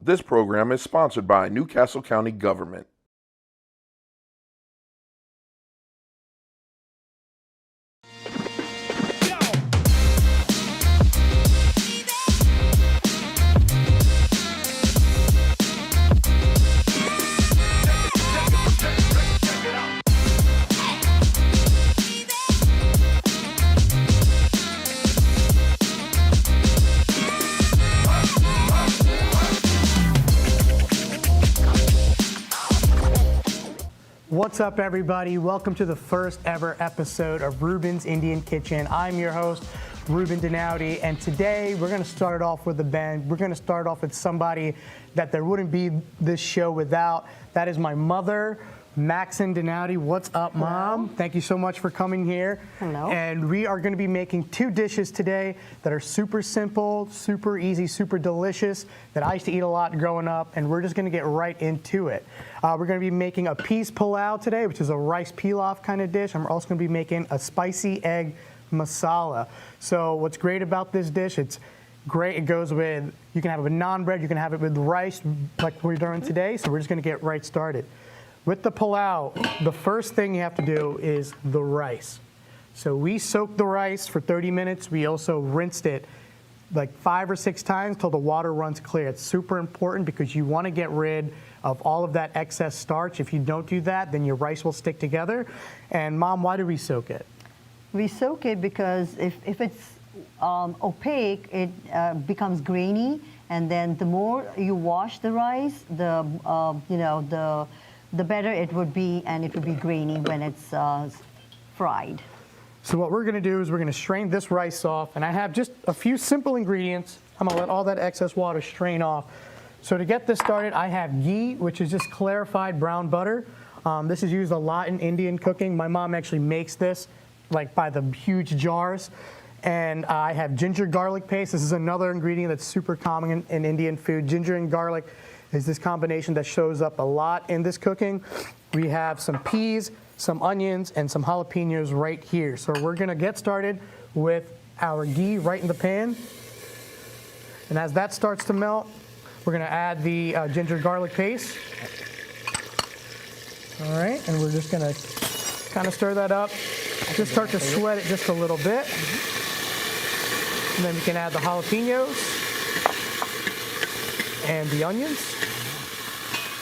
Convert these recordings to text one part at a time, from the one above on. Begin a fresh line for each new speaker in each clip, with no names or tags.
This program is sponsored by Newcastle County Government.
What's up, everybody? Welcome to the first ever episode of Reuben's Indian Kitchen. I'm your host, Reuben Dhanawade, and today we're going to start it off with a bang. We're going to start off with somebody that there wouldn't be this show without. That is my mother, Masala Dhanawade. What's up, Mom?
Hello.
Thank you so much for coming here.
Hello.
And we are going to be making two dishes today that are super simple, super easy, super delicious, that I used to eat a lot growing up, and we're just going to get right into it. We're going to be making a peas pulao today, which is a rice pilaf kind of dish. And we're also going to be making a spicy egg masala. So what's great about this dish, it's great. It goes with, you can have it with naan bread, you can have it with rice like we're doing today. So we're just going to get right started. With the pulao, the first thing you have to do is the rice. So we soaked the rice for 30 minutes. We also rinsed it like 5 or 6 times till the water runs clear. It's super important because you want to get rid of all of that excess starch. If you don't do that, then your rice will stick together. And Mom, why do we soak it?
We soak it because if it's opaque, it becomes grainy, and then the more you wash the rice, the better it would be, and it would be grainy when it's fried.
So what we're going to do is we're going to strain this rice off, and I have just a few simple ingredients. I'm going to let all that excess water strain off. So to get this started, I have ghee, which is just clarified brown butter. This is used a lot in Indian cooking. My mom actually makes this like by the huge jars. And I have ginger garlic paste. This is another ingredient that's super common in Indian food. Ginger and garlic is this combination that shows up a lot in this cooking. We have some peas, some onions, and some jalapenos right here. So we're gonna get started with our ghee right in the pan. And as that starts to melt, we're gonna add the ginger garlic paste. All right, and we're just gonna kind of stir that up. Just start to sweat it just a little bit. And then we can add the jalapenos and the onions.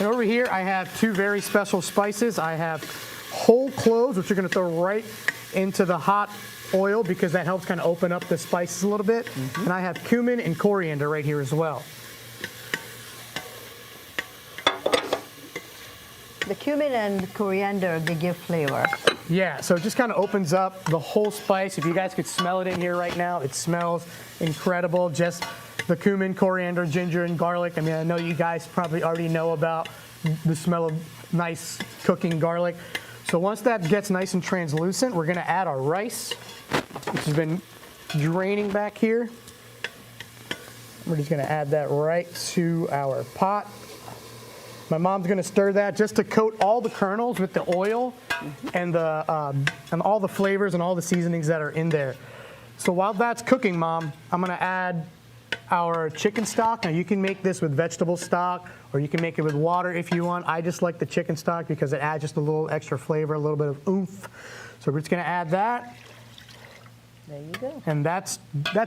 And over here, I have 2 very special spices. I have whole cloves, which you're gonna throw right into the hot oil because that helps kind of open up the spices a little bit. And I have cumin and coriander right here as well.
The cumin and coriander, they give flavor.
Yeah, so it just kind of opens up the whole spice. If you guys could smell it in here right now, it smells incredible. Just the cumin, coriander, ginger, and garlic. I mean, I know you guys probably already know about the smell of nice cooking garlic. So once that gets nice and translucent, we're gonna add our rice, which has been draining back here. We're just gonna add that right to our pot. My mom's gonna stir that just to coat all the kernels with the oil and all the flavors and all the seasonings that are in there. So while that's cooking, Mom, I'm gonna add our chicken stock. Now you can make this with vegetable stock or you can make it with water if you want. I just like the chicken stock because it adds just a little extra flavor, a little bit of oomph. So we're just gonna add that.
There you go.
And that's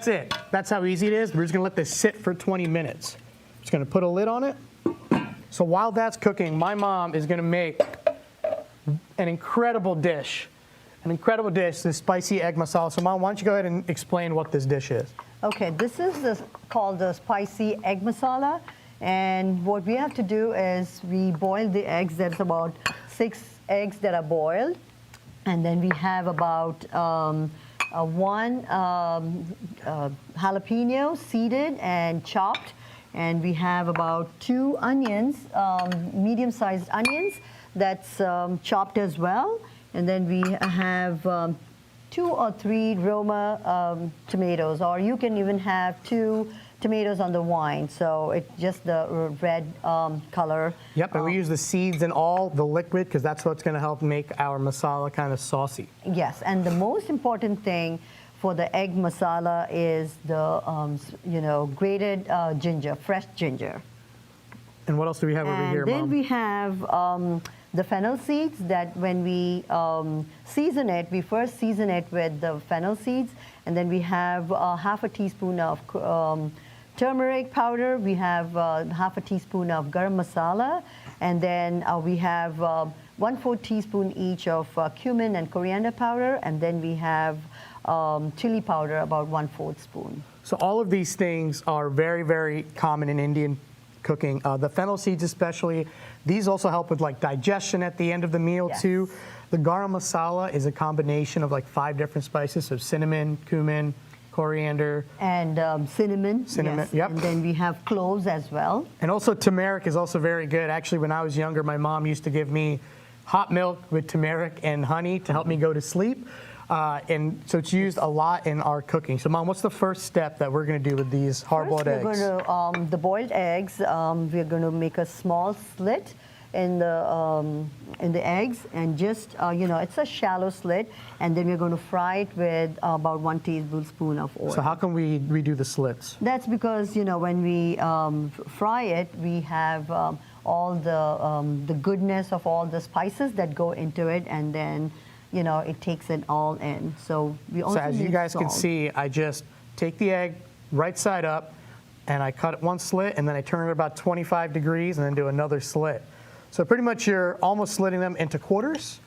it. That's how easy it is. We're just gonna let this sit for 20 minutes. Just gonna put a lid on it. So while that's cooking, my mom is gonna make an incredible dish, this spicy egg masala. So Mom, why don't you go ahead and explain what this dish is?
Okay, this is called the spicy egg masala. And what we have to do is we boil the eggs. There's about 6 eggs that are boiled. And then we have about 1 jalapeno seeded and chopped. And we have about 2 onions, medium-sized onions, that's chopped as well. And then we have 2 or 3 Roma tomatoes, or you can even have 2 tomatoes on the vine. So it's just the red color.
Yep, and we use the seeds and all, the liquid, because that's what's going to help make our masala kind of saucy.
Yes, and the most important thing for the egg masala is the grated ginger, fresh ginger.
And what else do we have over
And
here,
then
Mom?
we have the fennel seeds that when we season it, we first season it with the fennel seeds, and then we have half a teaspoon of turmeric powder, we have half a teaspoon of garam masala, and then we have 1/4 teaspoon each of cumin and coriander powder, and then we have chili powder, about 1/4 spoon.
So all of these things are very, very common in Indian cooking. The fennel seeds especially, these also help with like digestion at the end of the meal
Yes.
too. The garam masala is a combination of like 5 different spices, so cinnamon, cumin, coriander.
And cinnamon.
Cinnamon,
yes.
yep.
And then we have cloves as well.
And also turmeric is also very good. Actually, when I was younger, my mom used to give me hot milk with turmeric and honey to help me go to sleep. And so it's used a lot in our cooking. So Mom, what's the first step that we're going to do with these hard-boiled
First,
eggs?
we're going to, the boiled eggs, we're going to make a small slit in the eggs, and just, it's a shallow slit, and then we're going to fry it with about 1 tablespoon of oil.
So how can we redo the slits?
That's because, when we fry it, we have all the goodness of all the spices that go into it, and then, it takes it all in. So we also
So as you
need
guys can
salt.
see, I just take the egg right side up, and I cut one slit, and then I turn it about 25 degrees, and then do another slit. So pretty much you're almost slitting them into quarters,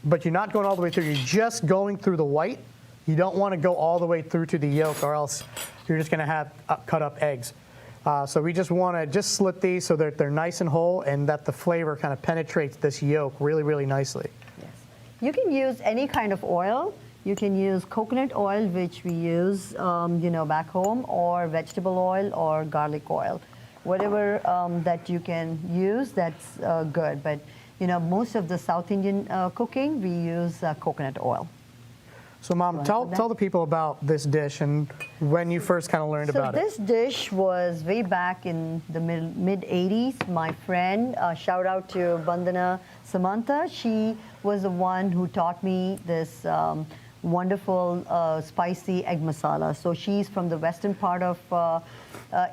but you're not going all the way through. You're just going through the white. You don't want to go all the way through to the yolk, or else you're just going to have cut up eggs. So we just want to just slit these so that they're nice and whole, and that the flavor kind of penetrates this yolk really, really nicely.
Yes. You can use any kind of oil. You can use coconut oil, which we use, back home, or vegetable oil or garlic oil. Whatever that you can use, that's good. But, most of the South Indian cooking, we use coconut oil.
So Mom, tell the people about this dish and when you first kind of learned about it.
So this dish was way back in the mid-80s. My friend, shout out to Bandana Samantha, she was the one who taught me this wonderful spicy egg masala. So she's from the western part of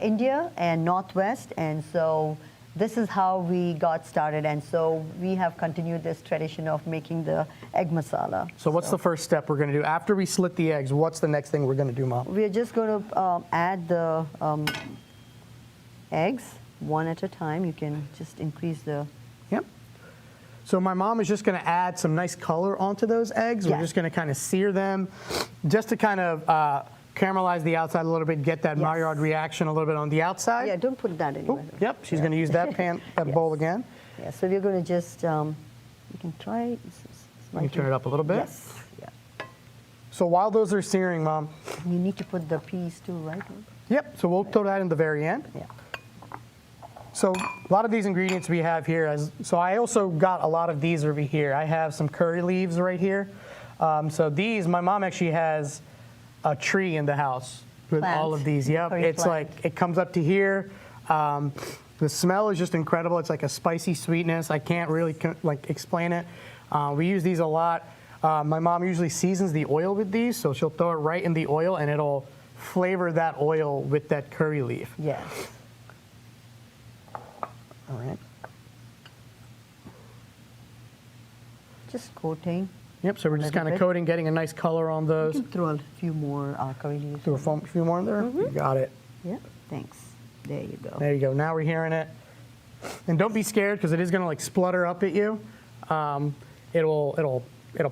India and northwest, and so this is how we got started, and so we have continued this tradition of making the egg masala.
So what's the first step we're going to do? After we slit the eggs, what's the next thing we're going to do, Mom?
We're just going to add the eggs one at a time. You can just increase the...
Yep. So my mom is just going to add some nice color onto those eggs.
Yes.
We're just going to kind of sear them just to kind of caramelize the outside a little bit, get that
Yes.
Maillard reaction a little bit on the outside.
Yeah, don't put that anywhere.
Ooh, yep, she's going to use that pan, that
Yes.
bowl again.
Yeah, so we're going to just, you can try it.
You can turn it up a little bit.
Yes. Yeah.
So while those are searing, Mom,
You need to put the peas too, right?
yep, so we'll throw that in the very end.
Yeah.
So a lot of these ingredients we have here, so I also got a lot of these over here. I have some curry leaves right here. So these, my mom actually has a tree in the house with
Plant.
all of these. Yep,
Curry
it's
plant.
like, it comes up to here. The smell is just incredible. It's like a spicy sweetness. I can't really explain it. We use these a lot. My mom usually seasons the oil with these, so she'll throw it right in the oil and it'll flavor that oil with that curry leaf.
Yes.
All right.
Just coating.
Yep, so we're just
Little
kind of
bit.
coating, getting a nice color on
You
those.
can throw a few more curry leaves.
Do a few more in there? You got it.
Yeah, thanks. There you go.
There you go. Now we're hearing it. And don't be scared because it is going to like splutter up at you. It'll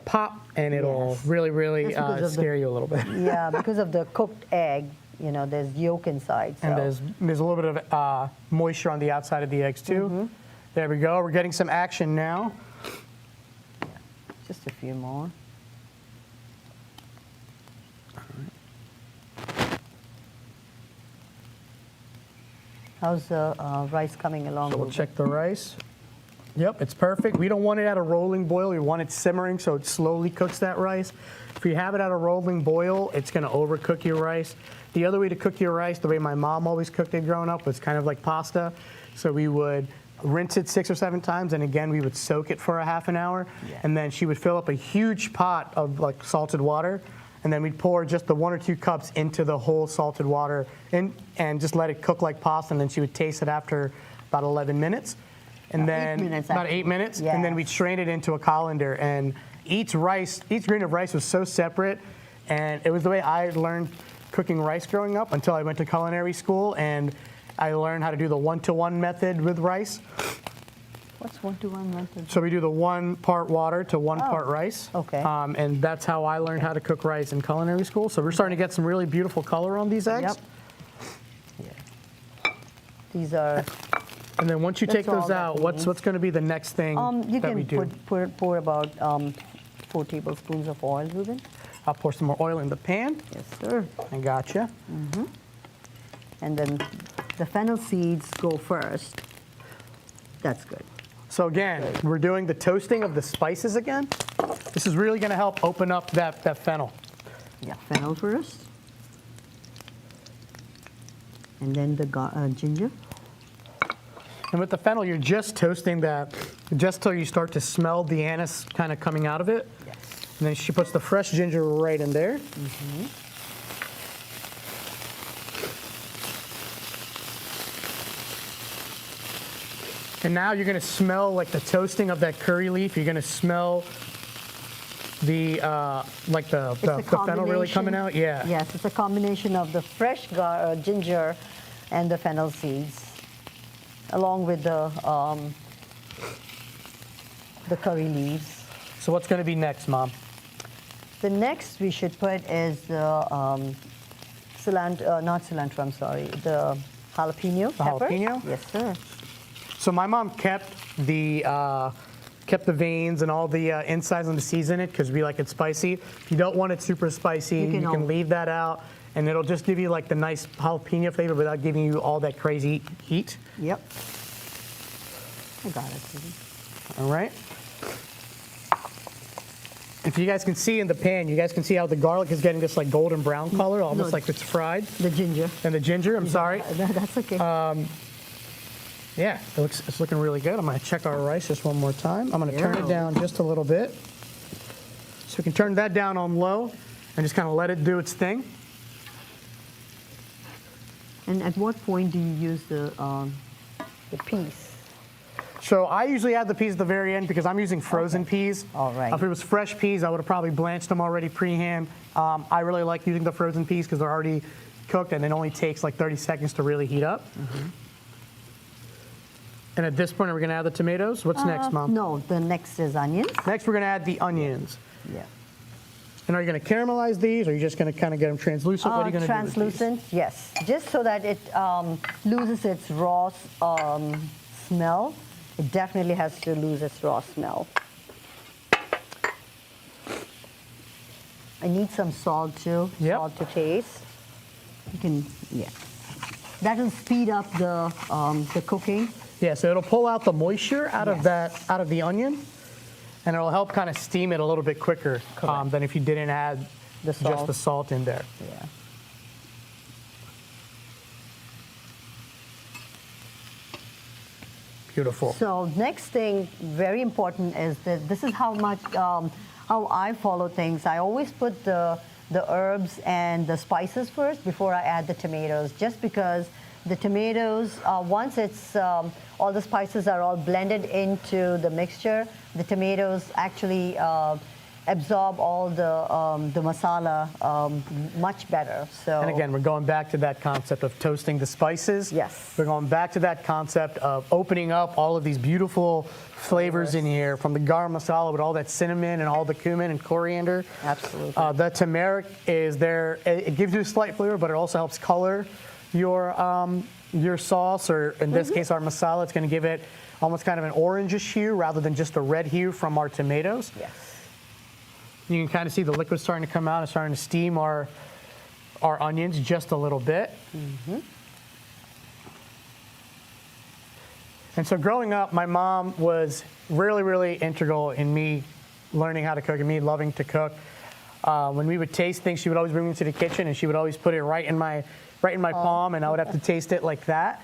pop and it'll
Yes.
really, really
That's because of the-
scare you a little bit.
Yeah, because of the cooked egg, there's yolk inside. So.
And there's a little bit of moisture on the outside of the eggs too. There we go. We're getting some action now.
Just a few more. How's the rice coming along?
So we'll
Reuben?
check the rice. Yep, it's perfect. We don't want it at a rolling boil. We want it simmering so it slowly cooks that rice. If you have it at a rolling boil, it's going to overcook your rice. The other way to cook your rice, the way my mom always cooked it growing up, was kind of like pasta. So we would rinse it 6 or 7 times, and again, we would soak it for a half an hour.
Yeah.
And then she would fill up a huge pot of like salted water, and then we'd pour just the 1 or 2 cups into the whole salted water and just let it cook like pasta, and then she would taste it after about 11 minutes. And
About
then
8 minutes,
about
actually.
8 minutes, and then
Yes.
we'd strain it into a colander. And each grain of rice was so separate, and it was the way I learned cooking rice growing up until I went to culinary school, and I learned how to do the 1-to-1 method with rice.
What's 1-to-1 method?
So we do the 1 part water to 1 part rice.
okay.
And that's how I learned how to cook rice in culinary school. So we're starting to get some really beautiful color on these eggs.
Yep. These are.
And then once you
That's
take
all
those
that
out, what's going to be the next thing
You
that we do?
can pour about 4 tablespoons of oil, Reuben.
I'll pour some more oil in the pan.
Yes, sir.
I gotcha.
And then the fennel seeds go first. That's good.
So again, we're doing the toasting of the spices again. This is really going to help open up that fennel.
Yeah, fennel first. And then the ginger.
And with the fennel, you're just toasting that just till you start to smell the anise kind of coming out of it.
Yes.
And then she puts the fresh ginger right in there. And now you're going to smell like the toasting of that curry leaf. You're going to smell the like the fennel really coming out. Yeah.
Yes, it's a combination of the fresh ginger and the fennel seeds, along with the curry leaves.
So what's going to be next, Mom?
The next we should put is the cilantro, not cilantro, I'm sorry, the jalapeno pepper.
Jalapeno?
Yes, sir.
So my mom kept the veins and all the insides and the seeds in it because we like it spicy. If you don't want it super spicy, you can leave that out, and it'll just give you like the nice jalapeno flavor without giving you all that crazy heat.
Yep. I got it. Susan.
All right. If you guys can see in the pan, you guys can see how the garlic is getting this like golden brown color, almost like it's fried.
The ginger.
And the ginger, I'm sorry.
That's okay.
Yeah, it's looking really good. I'm going to check our rice just one more time. I'm going to turn it down just a little bit. So we can turn that down on low and just kind of let it do its thing.
And at what point do you use the peas?
So I usually add the peas at the very end because I'm using frozen peas.
All right.
If it was fresh peas, I would have probably blanched them already pre-hand. I really like using the frozen peas because they're already cooked and it only takes like 30 seconds to really heat up. And at this point, are we going to add the tomatoes? What's next, Mom?
No, the next is onions.
Next, we're going to add the onions.
Yeah.
And are you going to caramelize these, or are you just going to kind of get them translucent? What are you going to do with these?
Translucent, yes. Just so that it loses its raw smell. It definitely has to lose its raw smell. I need some salt too.
Yep.
Salt to taste. You can, yeah. That will speed up the cooking.
Yeah, so it'll pull out the moisture out of
Yes.
out of the onion, and it'll help kind of steam it a little bit quicker than if you didn't add just the salt in there.
Yeah.
Beautiful.
So next thing, very important, is that this is how much how I follow things. I always put the herbs and the spices first before I add the tomatoes, just because the tomatoes, once it's all the spices are all blended into the mixture, the tomatoes actually absorb all the masala much better. So
And again, we're going back to that concept of toasting the spices.
Yes.
We're going back to that concept of opening up all of these beautiful flavors in here, from the garam masala with all that cinnamon and all the cumin and coriander.
Absolutely.
The turmeric is there. It gives you a slight flavor, but it also helps color your sauce, or in this case, our masala. It's going to give it almost kind of an orangish hue rather than just a red hue from our tomatoes.
yes.
You can kind of see the liquid starting to come out and starting to steam our onions just a little bit. And so growing up, my mom was really, really integral in me learning how to cook and me loving to cook. When we would taste things, she would always bring me to the kitchen and she would always put it right in my palm, and I would have to taste it like that.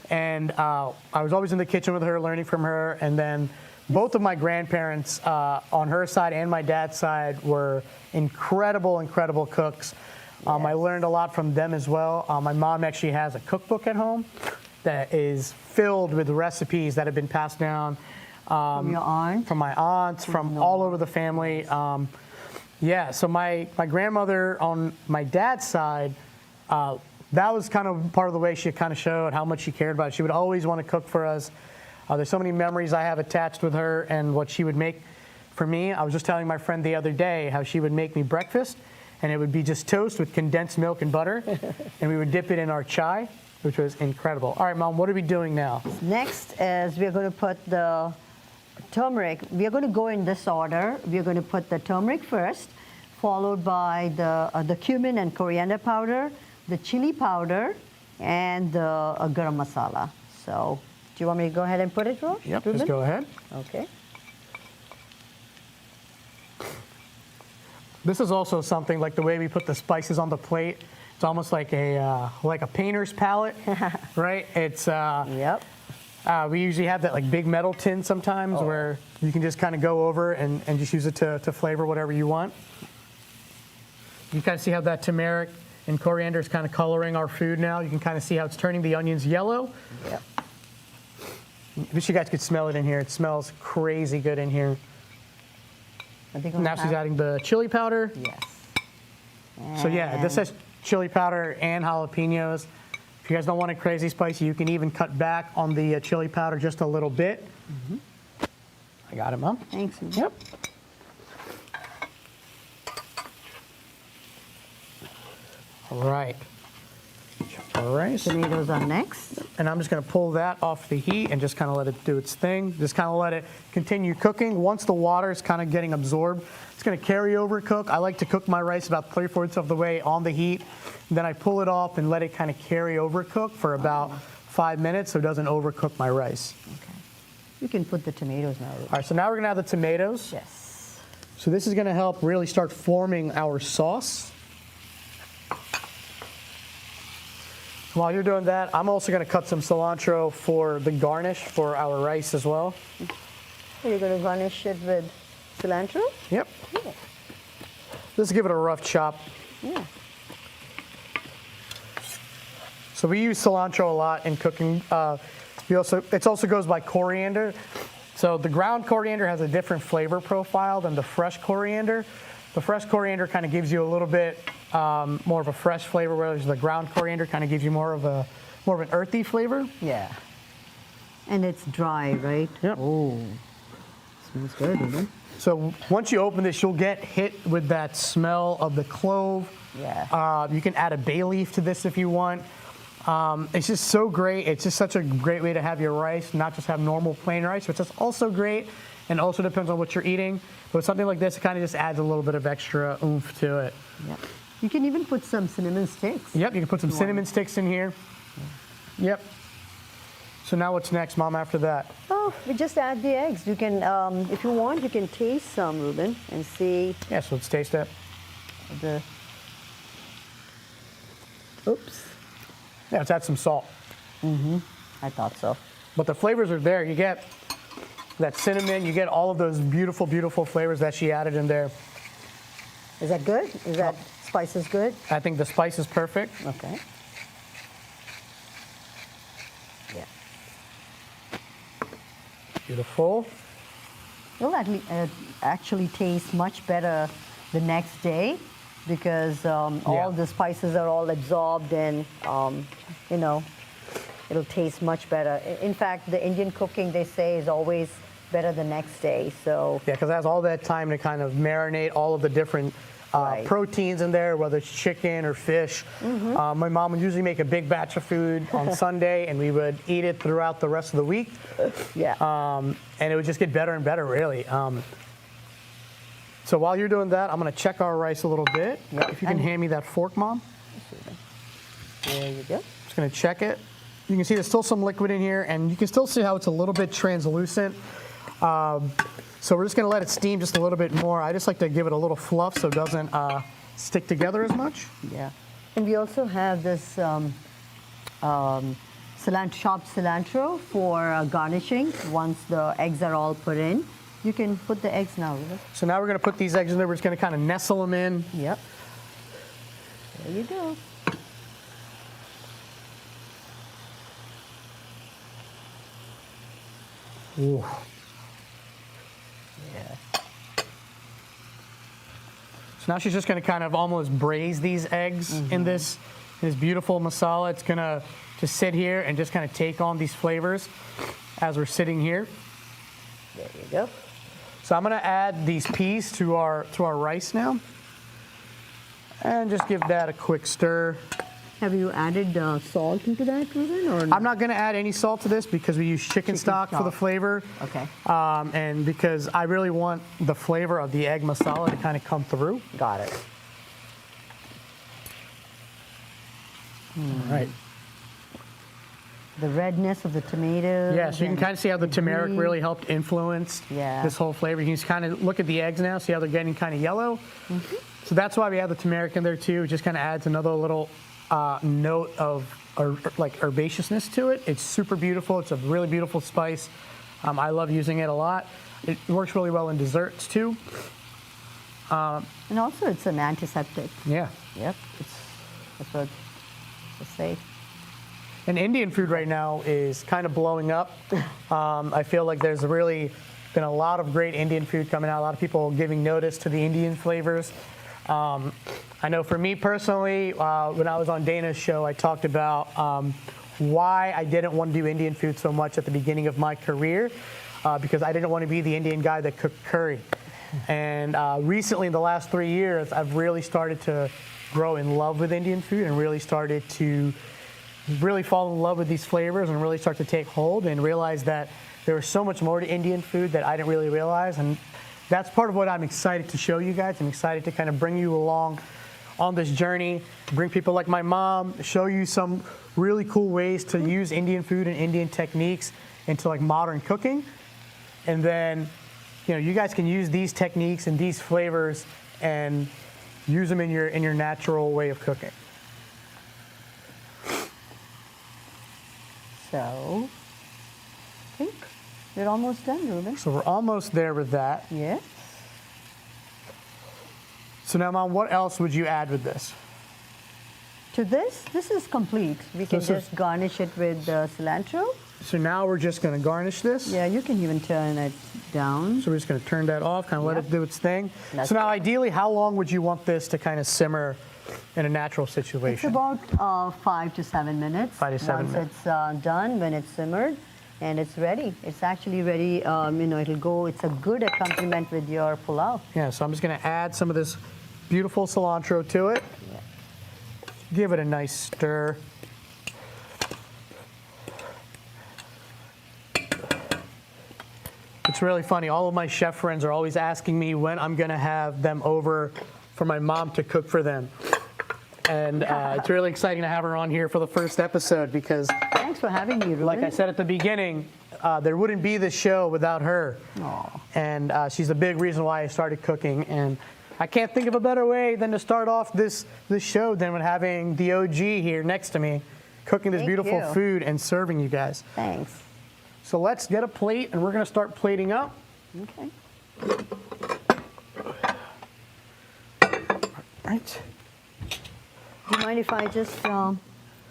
And I was always in the kitchen with her, learning from her. And then Both of my grandparents on her side and my dad's side were incredible cooks. I learned a lot from them as well. My mom actually has a cookbook at home that is filled with recipes that have been passed down
From your aunt?
from my aunts, from all over the family. Yeah, so my grandmother on my dad's side, that was kind of part of the way she kind of showed how much she cared about it. She would always want to cook for us. There's so many memories I have attached with her and what she would make for me. I was just telling my friend the other day how she would make me breakfast, and it would be just toast with condensed milk and butter, and we would dip it in our chai, which was incredible. All right, Mom, what are we doing now?
Next is we're going to put the turmeric. We are going to go in this order. We are going to put the turmeric first, followed by the cumin and coriander powder, the chili powder, and the garam masala. So, do you want me to go ahead and put it, Reuben?
Yep, just go ahead.
Okay.
This is also something like the way we put the spices on the plate. It's almost like a painter's palette, right? It's
Yep.
we usually have that like big metal tin sometimes where you can just kind of go over and just use it to flavor whatever you want. You kind of see how that turmeric and coriander is kind of coloring our food now. You can kind of see how it's turning the onions yellow.
Yep.
I wish you guys could smell it in here. It smells crazy good in here.
I think
Now she's adding the chili powder.
Yes.
So yeah, this has chili powder and jalapenos. If you guys don't want it crazy spicy, you can even cut back on the chili powder just a little bit. I got it, Mom.
Thanks.
Yep. All right. All right.
Tomatoes are next.
And I'm just going to pull that off the heat and just kind of let it do its thing. Just kind of let it continue cooking. Once the water is kind of getting absorbed, it's going to carry over cook. I like to cook my rice about 3/4 of the way on the heat. Then I pull it off and let it kind of carry over cook for about 5 minutes so it doesn't overcook my rice.
Okay. You can put the tomatoes now.
All right, so now we're going to add the tomatoes.
Yes.
So this is going to help really start forming our sauce. While you're doing that, I'm also going to cut some cilantro for the garnish for our rice as well.
You're going to garnish it with cilantro?
Yep.
Yeah.
Just give it a rough chop.
Yeah.
So we use cilantro a lot in cooking. It also goes by coriander. So the ground coriander has a different flavor profile than the fresh coriander. The fresh coriander kind of gives you a little bit more of a fresh flavor, whereas the ground coriander kind of gives you more of an earthy flavor.
Yeah. And it's dry, right?
Yep.
Oh, smells good, isn't it?
So once you open this, you'll get hit with that smell of the clove.
Yeah.
You can add a bay leaf to this if you want. It's just so great. It's just such a great way to have your rice, not just have normal plain rice, which is also great, and also depends on what you're eating. But with something like this, it kind of just adds a little bit of extra oomph to it.
Yep. You can even put some cinnamon sticks.
Yep, you can put some cinnamon sticks in here. Yep. So now what's next, Mom, after that?
Oh, we just add the eggs. You can, if you want, you can taste some, Reuben, and see
Yeah, so let's taste it.
the. Oops.
Yeah, let's add some salt.
I thought so.
But the flavors are there. You get that cinnamon, you get all of those beautiful, beautiful flavors that she added in there.
Is that good? Is that spices good?
I think the spice is perfect.
Okay. Yeah.
Beautiful.
It'll actually taste much better the next day because all the spices are all absorbed and, you know, it'll taste much better. In fact, the Indian cooking, they say, is always better the next day. So
Yeah, because it has all that time to kind of marinate all of the different
Right.
proteins in there, whether it's chicken or fish. My mom would usually make a big batch of food on Sunday, and we would eat it throughout the rest of the week.
yeah.
And it would just get better and better, really. So while you're doing that, I'm going to check our rice a little bit.
Yeah.
If you can hand me that fork, Mom.
There you go.
Just going to check it. You can see there's still some liquid in here, and you can still see how it's a little bit translucent. So we're just going to let it steam just a little bit more. I just like to give it a little fluff so it doesn't stick together as much.
Yeah. And we also have this chopped cilantro for garnishing. Once the eggs are all put in, you can put the eggs now. Reuben.
So now we're going to put these eggs in there. We're just going to kind of nestle them in.
Yep. There you go.
Ooh.
Yeah.
So now she's just going to kind of almost braise these eggs in this beautiful masala. It's going to just sit here and just kind of take on these flavors as we're sitting here.
There you go.
So I'm going to add these peas to our rice now, and just give that a quick stir.
Have you added salt into that, Reuben, or
I'm not going to add any salt to this because we use chicken stock for the flavor.
Okay.
And because I really want the flavor of the egg masala to kind of come through.
Got it.
All right.
The redness of the tomatoes.
Yeah, so you can
and
kind of see how the turmeric
green.
really helped influence
Yeah.
this whole flavor. You can just kind of look at the eggs now, see how they're getting kind of yellow. So that's why we add the turmeric in there too. It just kind of adds another little note of like herbaceousness to it. It's super beautiful. It's a really beautiful spice. I love using it a lot. It works really well in desserts too.
And also, it's an antiseptic.
Yeah.
Yep. That's what they say.
And Indian food right now is kind of blowing up. I feel like there's really been a lot of great Indian food coming out. A lot of people giving notice to the Indian flavors. I know for me personally, when I was on Dana's show, I talked about why I didn't want to do Indian food so much at the beginning of my career, because I didn't want to be the Indian guy that cooked curry. And recently, in the last 3 years, I've really started to grow in love with Indian food and really started to really fall in love with these flavors and really start to take hold and realize that there was so much more to Indian food that I didn't really realize. And that's part of what I'm excited to show you guys. I'm excited to kind of bring you along on this journey, bring people like my mom, show you some really cool ways to use Indian food and Indian techniques into like modern cooking. And then, you know, you guys can use these techniques and these flavors and use them in your natural way of cooking.
So, I think we're almost done, Reuben.
So we're almost there with that.
Yeah.
So now, Mom, what else would you add with this?
To this is complete. We can
This is-
just garnish it with cilantro.
So now we're just going to garnish this.
Yeah, you can even turn it down.
So we're just going to turn that off, kind of let
Yep.
it do its thing.
That's
So now,
it.
ideally, how long would you want this to kind of simmer in a natural
It's
situation?
about 5 to 7 minutes.
5 to 7
Once
minutes.
it's done, when it's simmered, and it's ready. It's actually ready. It'll go. It's a good accompaniment with your pulao.
Yeah, so I'm just going to add some of this beautiful cilantro to it. Give it a nice stir. It's really funny. All of my chef friends are always asking me when I'm going to have them over for my mom to cook for them. And it's really exciting to have her on here for the first episode because,
Thanks for having me, Reuben.
like I said at the beginning, there wouldn't be this show without her.
Aw.
And she's a big reason why I started cooking. And I can't think of a better way than to start off this show than with having the OG here next to me, cooking this
Thank
beautiful
you.
food and serving you guys.
Thanks.
So let's get a plate, and we're going to start plating up.
Okay.
Right.
Do you mind if I just? Oh,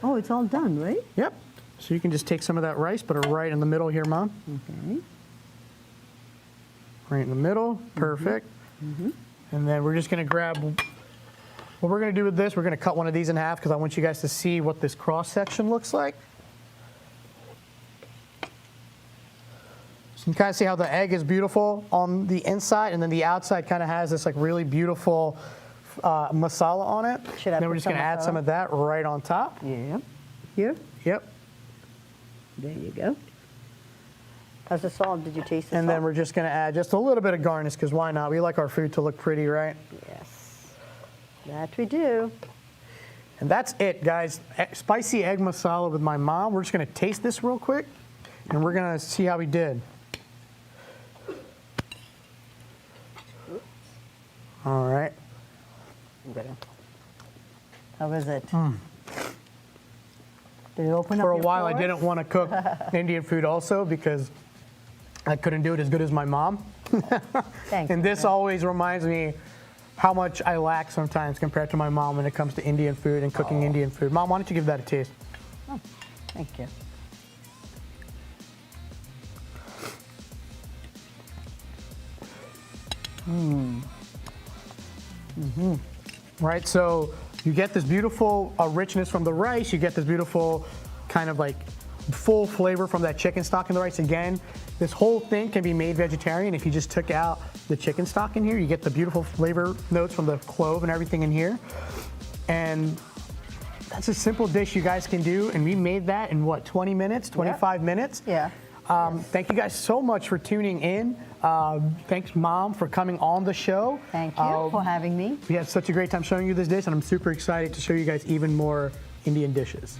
it's all done, right?
Yep. So you can just take some of that rice, put it right in the middle here, Mom.
Okay.
Right in the middle. Perfect. And then we're just going to grab, what we're going to do with this, we're going to cut one of these in half because I want you guys to see what this cross section looks like. So you can kind of see how the egg is beautiful on the inside, and then the outside kind of has this like really beautiful masala on it.
Should I
And then we're
put
just going to
some
add
masala?
some of that right on top.
Yeah. Here.
Yep.
There you go. How's the salt? Did you taste the
And
salt?
then we're just going to add just a little bit of garnish because why not? We like our food to look pretty, right?
Yes. That we do.
And that's it, guys. Spicy egg masala with my mom. We're just going to taste this real quick, and we're going to see how we did. All right.
How was it? Did it open up
For a
your
while, I
pores?
didn't want to cook Indian food also because I couldn't do it as good as my mom.
Thanks.
And this always reminds me how much I lack sometimes compared to my mom when it comes to Indian food and cooking Indian food. Mom, why don't you give that a taste?
Thank you.
Right, so you get this beautiful richness from the rice. You get this beautiful kind of like full flavor from that chicken stock in the rice. Again, this whole thing can be made vegetarian. If you just took out the chicken stock in here, you get the beautiful flavor notes from the clove and everything in here. And that's a simple dish you guys can do. And we made that in what, 20 minutes, 25 minutes?
Yeah.
Thank you guys so much for tuning in. Thanks, Mom, for coming on the show.
Thank you for having me.
We had such a great time showing you this dish, and I'm super excited to show you guys even more Indian dishes.